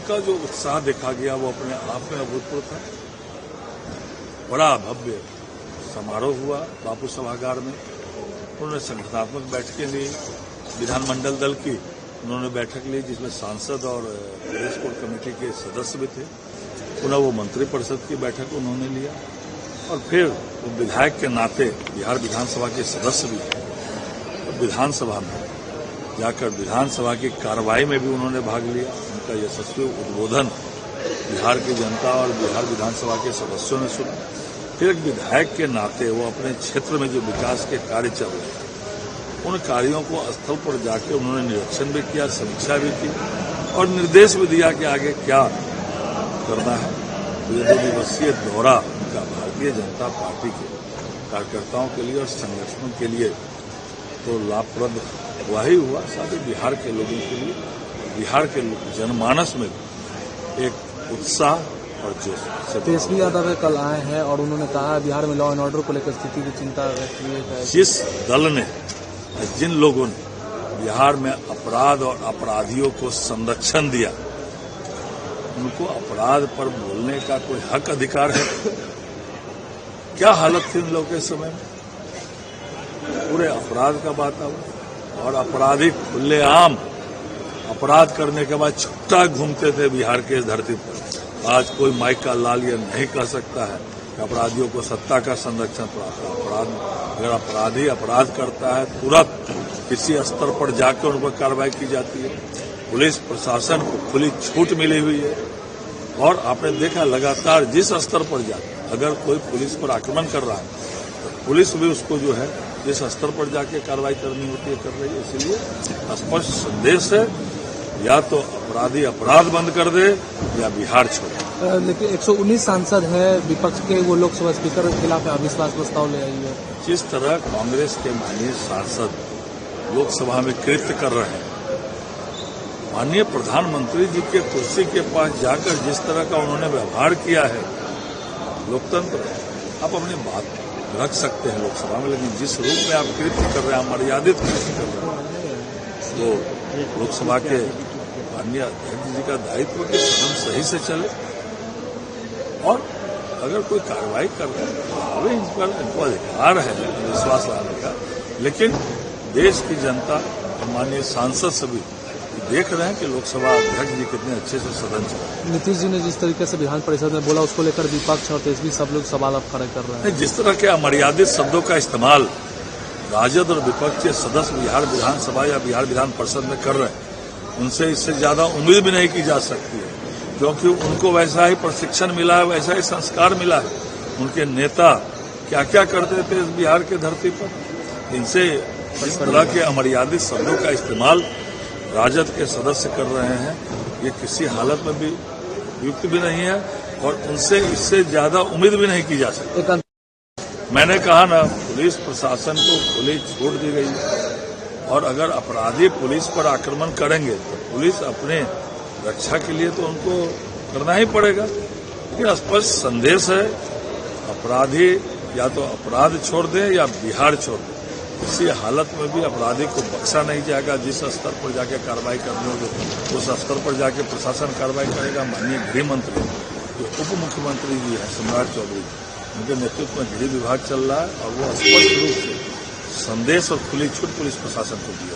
उनका जो उत्साह देखा गया वो अपने आप में अभूतपूर्व था। बड़ा भव्य समारोह हुआ बापू सभागार में। उन्होंने संगठनात्मक बैठकें ली, विधानमंडल दल की उन्होंने बैठक ली जिसमें सांसद और प्रदेश कोर कमेटी के सदस्य भी थे। पुनः वो मंत्रिपरिषद की बैठक उन्होंने लिया और फिर विधायक के नाते बिहार विधानसभा के सदस्य भी थे। तो विधानसभा में जाकर विधानसभा की कार्रवाई में भी उन्होंने भाग लिया। उनका यशस्वी उद्बोधन बिहार की जनता और बिहार विधानसभा के सदस्यों ने सुना। फिर एक विधायक के नाते वो अपने क्षेत्र में जो विकास के कार्य चल रहे हैं उन कार्यों को स्थल पर जाकर उन्होंने निरीक्षण भी किया, समीक्षा भी की और निर्देश भी दिया कि आगे क्या करना है। तो ये 2 दिवसीय दौरा उनका भारतीय जनता पार्टी के कार्यकर्ताओं के लिए और संगठनों के लिए तो लाभप्रद हुआ ही हुआ, साथ ही बिहार के लोगों के लिए, बिहार के जनमानस में एक उत्साह और जोश। तेजस्वी यादव कल आए हैं और उन्होंने कहा बिहार में लॉ एंड ऑर्डर को लेकर स्थिति की चिंता व्यक्त की है। जिस दल ने, जिन लोगों ने बिहार में अपराध और अपराधियों को संरक्षण दिया, उनको अपराध पर बोलने का कोई हक अधिकार है? क्या हालत थी उन लोगों के समय में? पूरे अपराध का वातावरण और अपराधी खुलेआम अपराध करने के बाद छुट्टा घूमते थे बिहार के इस धरती पर। आज कोई माइक का लाल ये नहीं कह सकता है कि अपराधियों को सत्ता का संरक्षण प्राप्त है। अगर अपराधी अपराध करता है तुरंत किसी स्तर पर जाकर उन पर कार्रवाई की जाती है। पुलिस प्रशासन को खुली छूट मिली हुई है और आपने देखा लगातार जिस स्तर पर जाकर अगर कोई पुलिस पर आक्रमण कर रहा है तो पुलिस भी उसको जो है जिस स्तर पर जाके कार्रवाई करनी होती है कर रही है। इसलिए स्पष्ट संदेश है, या तो अपराधी अपराध बंद कर दे या बिहार छोड़े। लेकिन 119 सांसद है विपक्ष के, वो लोकसभा स्पीकर के खिलाफ अविश्वास प्रस्ताव ले आई है। जिस तरह कांग्रेस के माननीय सांसद लोकसभा में कृत्य कर रहे हैं, माननीय प्रधानमंत्री जी के कुर्सी के पास जाकर जिस तरह का उन्होंने व्यवहार किया है, लोकतंत्र आप अपनी बात रख सकते हैं लोकसभा में, लेकिन जिस रूप में आप कृत्य कर रहे हैं, मर्यादित कृत्य कर रहे हैं, तो लोकसभा के माननीय अध्यक्ष जी का दायित्व कि सदन सही से चले और अगर कोई कार्रवाई कर रहे हैं तो इनको अधिकार है विश्वास लाने का। लेकिन देश की जनता माननीय सांसद सभी देख रहे हैं कि लोकसभा अध्यक्ष जी कितने अच्छे से सदन चला। नीतीश जी ने जिस तरीके से विधान परिषद में बोला उसको लेकर विपक्ष और तेजस्वी सब लोग सवाल अब खड़े कर रहे हैं। जिस तरह के अमर्यादित शब्दों का इस्तेमाल राजद और विपक्ष के सदस्य बिहार विधानसभा या बिहार विधान परिषद में कर रहे हैं, उनसे इससे ज्यादा उम्मीद भी नहीं की जा सकती है, क्योंकि उनको वैसा ही प्रशिक्षण मिला है, वैसा ही संस्कार मिला है। उनके नेता क्या क्या करते थे इस बिहार के धरती पर। इनसे इस तरह के अमर्यादित शब्दों का इस्तेमाल राजद के सदस्य कर रहे हैं, ये किसी हालत में भी युक्त भी नहीं है और उनसे इससे ज्यादा उम्मीद भी नहीं की जा सकती। मैंने कहा ना, पुलिस प्रशासन को खुली छूट दी गई है और अगर अपराधी पुलिस पर आक्रमण करेंगे तो पुलिस अपने रक्षा के लिए तो उनको करना ही पड़ेगा। लेकिन स्पष्ट संदेश है, अपराधी या तो अपराध छोड़ दे या बिहार छोड़ दे। किसी हालत में भी अपराधी को बख्शा नहीं जाएगा। जिस स्तर पर जाके कार्रवाई करनी होगी उस स्तर पर जाके प्रशासन कार्रवाई करेगा। माननीय गृह मंत्री जो उप मुख्यमंत्री जी हैं सम्राट चौधरी, उनके नेतृत्व में गृह विभाग चल रहा है और वो स्पष्ट रूप से संदेश और खुली छूट पुलिस प्रशासन को दी है।